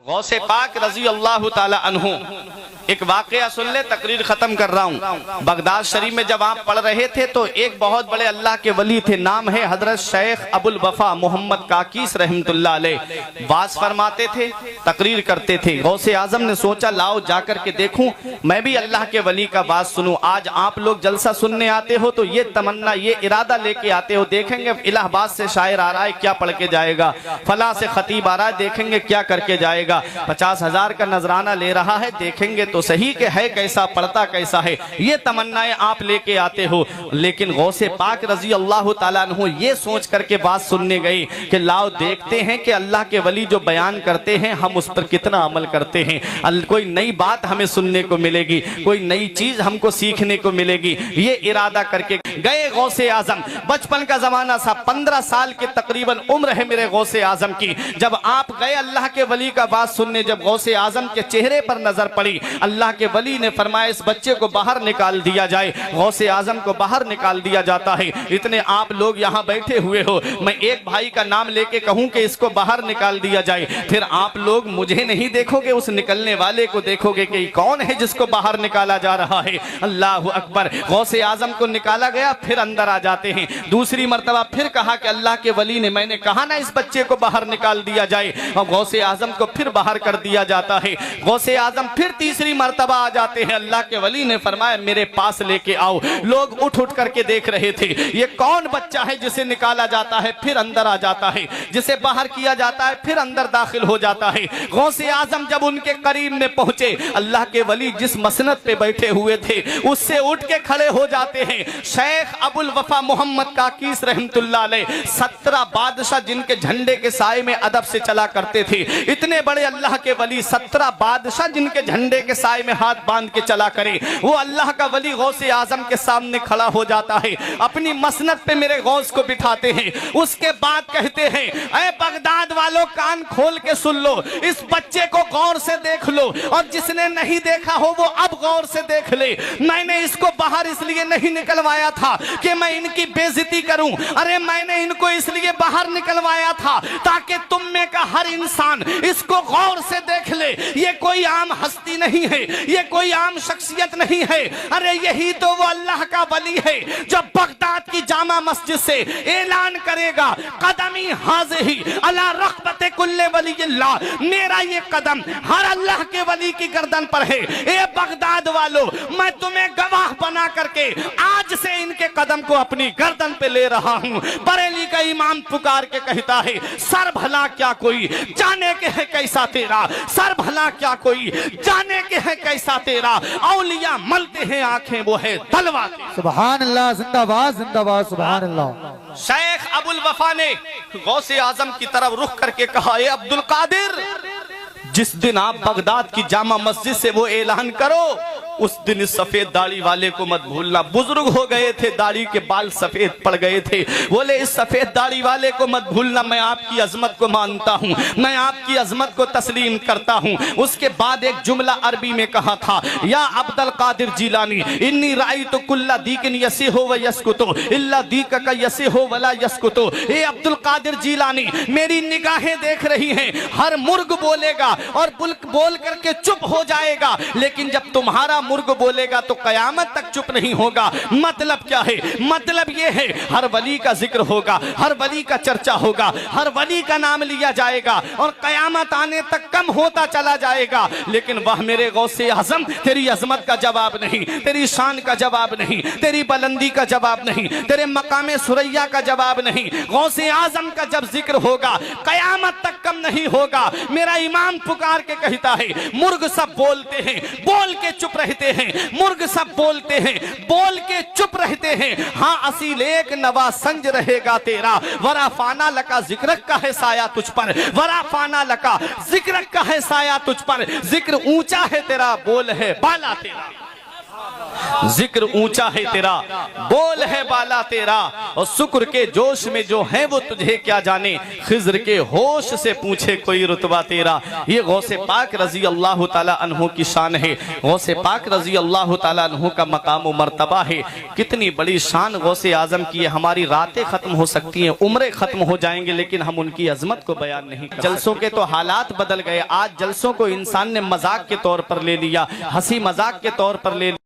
गौसे पाक रजी अल्लाह ताला अन्हु एक वाकया सुन ले, तकरीर खत्म कर रहा हूँ। बगदाद शरीफ में जब आप पढ़ रहे थे तो एक बहुत बड़े अल्लाह के वली थे, नाम है हजरत शेख अबुल वफा मोहम्मद काकीस रहमतुल्लाह अलैह। वाज फरमाते थे, तकरीर करते थे। गौसे आजम ने सोचा लाओ जाकर के देखूं, मैं भी अल्लाह के वली का बात सुनूं। आज आप लोग जलसा सुनने आते हो तो ये तमन्ना, ये इरादा लेके आते हो, देखेंगे इलाहाबाद से शायर आ रहा है क्या पढ़ के जाएगा, फला से खतीब आ रहा है देखेंगे क्या करके जाएगा, 50,000 का नजराना ले रहा है देखेंगे तो सही के है कैसा, पढ़ता कैसा है, ये तमन्नाएं आप लेके आते हो। लेकिन गौसे पाक रजी अल्लाह ताला अन्हु ये सोच करके बात सुनने गई कि लाओ देखते हैं कि अल्लाह के वली जो बयान करते हैं हम उस पर कितना अमल करते हैं, कोई नई बात हमें सुनने को मिलेगी, कोई नई चीज हमको सीखने को मिलेगी। ये इरादा करके गए गौसे आजम। बचपन का जमाना था, 15 साल की तकरीबन उम्र है मेरे गौसे आजम की। जब आप गए अल्लाह के वली का बात सुनने, जब गौसे आजम के चेहरे पर नजर पड़ी, अल्लाह के वली ने फरमाया इस बच्चे को बाहर निकाल दिया जाए। गौसे आजम को बाहर निकाल दिया जाता है। इतने आप लोग यहाँ बैठे हुए हो, मैं एक भाई का नाम लेके कहूँ कि इसको बाहर निकाल दिया जाए, फिर आप लोग मुझे नहीं देखोगे, उस निकलने वाले को देखोगे कि कौन है जिसको बाहर निकाला जा रहा है। अल्लाह अकबर। गौसे आजम को निकाला गया, फिर अंदर आ जाते हैं। दूसरी मर्तबा फिर कहा कि अल्लाह के वली ने, मैंने कहा ना इस बच्चे को बाहर निकाल दिया जाए, और गौसे आजम को फिर बाहर कर दिया जाता है। गौसे आजम फिर तीसरी मर्तबा आ जाते हैं, अल्लाह के वली ने फरमाया मेरे पास लेके आओ। लोग उठ उठ करके देख रहे थे ये कौन बच्चा है जिसे निकाला जाता है फिर अंदर आ जाता है, जिसे बाहर किया जाता है फिर अंदर दाखिल हो जाता है। गौसे आजम जब उनके करीब में पहुंचे, अल्लाह के वली जिस मसनद पे बैठे हुए थे उससे उठ के खड़े हो जाते हैं। शेख अबुल वफा मोहम्मद काकीस रहमतुल्लाह अलैह 17 बादशाह जिनके झंडे के साए में अदब से चला करते थे, इतने बड़े अल्लाह के वली 17 बादशाह जिनके झंडे के साए में हाथ बांध के चला करे, वो अल्लाह का वली गौसे आजम के सामने खड़ा हो जाता है, अपनी मसनद पे मेरे गौस को बिठाते हैं। उसके बाद कहते हैं ऐ बगदाद वालों कान खोल के सुन लो, इस बच्चे को गौर से देख लो, और जिसने नहीं देखा हो वो अब गौर से देख ले। मैंने इसको बाहर इसलिए नहीं निकलवाया था कि मैं इनकी बेइज्जती करूं, अरे मैंने इनको इसलिए बाहर निकलवाया था ताकि तुम में का हर इंसान इसको गौर से देख ले। ये कोई आम हस्ती नहीं है, ये कोई आम शख्सियत नहीं है, अरे यही तो वो अल्लाह का वली है जो बगदाद की जामा मस्जिद से ऐलान करेगा कदमी हाज़िही अला रग़बत कुल्ले वलील्लाह, मेरा ये कदम हर अल्लाह के वली की गर्दन पर है। ए बगदाद वालों, मैं तुम्हें गवाह बना करके आज से इनके कदम को अपनी गर्दन पे ले रहा हूं। बरेली का इमाम पुकार के कहता है सर भला क्या कोई जाने के है कैसा तेरा, सर भला क्या कोई जाने के है कैसा तेरा, औलिया मलते हैं आंखें वो है तलवार। सुभान अल्लाह, जिंदाबाद जिंदाबाद, सुभान अल्लाह। शेख अबुल वफा ने गौसे आजम की तरफ रुख करके कहा ए अब्दुल कादिर, जिस दिन आप बगदाद की जामा मस्जिद से वो ऐलान करो उस दिन इस सफेद दाढ़ी वाले को मत भूलना। बुजुर्ग हो गए थे, दाढ़ी के बाल सफेद पड़ गए थे, बोले इस सफेद दाढ़ी वाले को मत भूलना, मैं आपकी अजमत को मानता हूँ, मैं आपकी अजमत को तस्लीम करता हूँ। उसके बाद एक जुमला अरबी में कहा था या अब्दुल कादिर जिलानी इन्नी राइतु कुल्ला दीकिन यसिहु व यस्कुतु इल्ला दीका का यसिहु वला यस्कुतु। ए अब्दुल कादिर जिलानी, मेरी निगाहें देख रही हैं, हर मुर्ग बोलेगा और बोल करके चुप हो जाएगा, लेकिन जब तुम्हारा मुर्ग बोलेगा तो कयामत तक चुप नहीं होगा। मतलब क्या है? मतलब ये है हर वली का जिक्र होगा, हर वली का चर्चा होगा, हर वली का नाम लिया जाएगा और कयामत आने तक कम होता चला जाएगा। लेकिन वह मेरे गौसे आजम, तेरी अजमत का जवाब नहीं, तेरी शान का जवाब नहीं, तेरी बुलंदी का जवाब नहीं, तेरे मकामे सुरैया का जवाब नहीं। गौसे आजम का जब जिक्र होगा कयामत तक कम नहीं होगा। मेरा इमाम पुकार के कहता है मुर्ग सब बोलते हैं, बोल के चुप रहते हैं, मुर्ग सब बोलते हैं, बोल के चुप रहते हैं। हाँ असील एक नवा संज रहेगा तेरा, वरा फाना लका जिक्र का है साया तुझ पर, वरा फाना लका जिक्र का है साया तुझ पर, जिक्र ऊंचा है तेरा, बोल है बाला तेरा। जिक्र ऊंचा है तेरा, बोल है बाला तेरा, और शुक्र के जोश में जो है वो तुझे क्या जाने, खिज्र के होश से पूछे कोई रुतबा तेरा। ये गौसे पाक रजी अल्लाह ताला अन्हु की शान है, गौसे पाक रजी अल्लाह ताला अन्हु का मकाम व मर्तबा है। कितनी बड़ी शान गौसे आजम की है। हमारी रातें खत्म हो सकती हैं, उम्रें खत्म हो जाएंगे, लेकिन हम उनकी अजमत को बयान नहीं कर। जलसों के तो हालात बदल गए। आज जलसों को इंसान ने मजाक के तौर पर ले लिया, हंसी मजाक के तौर पर ले लिया।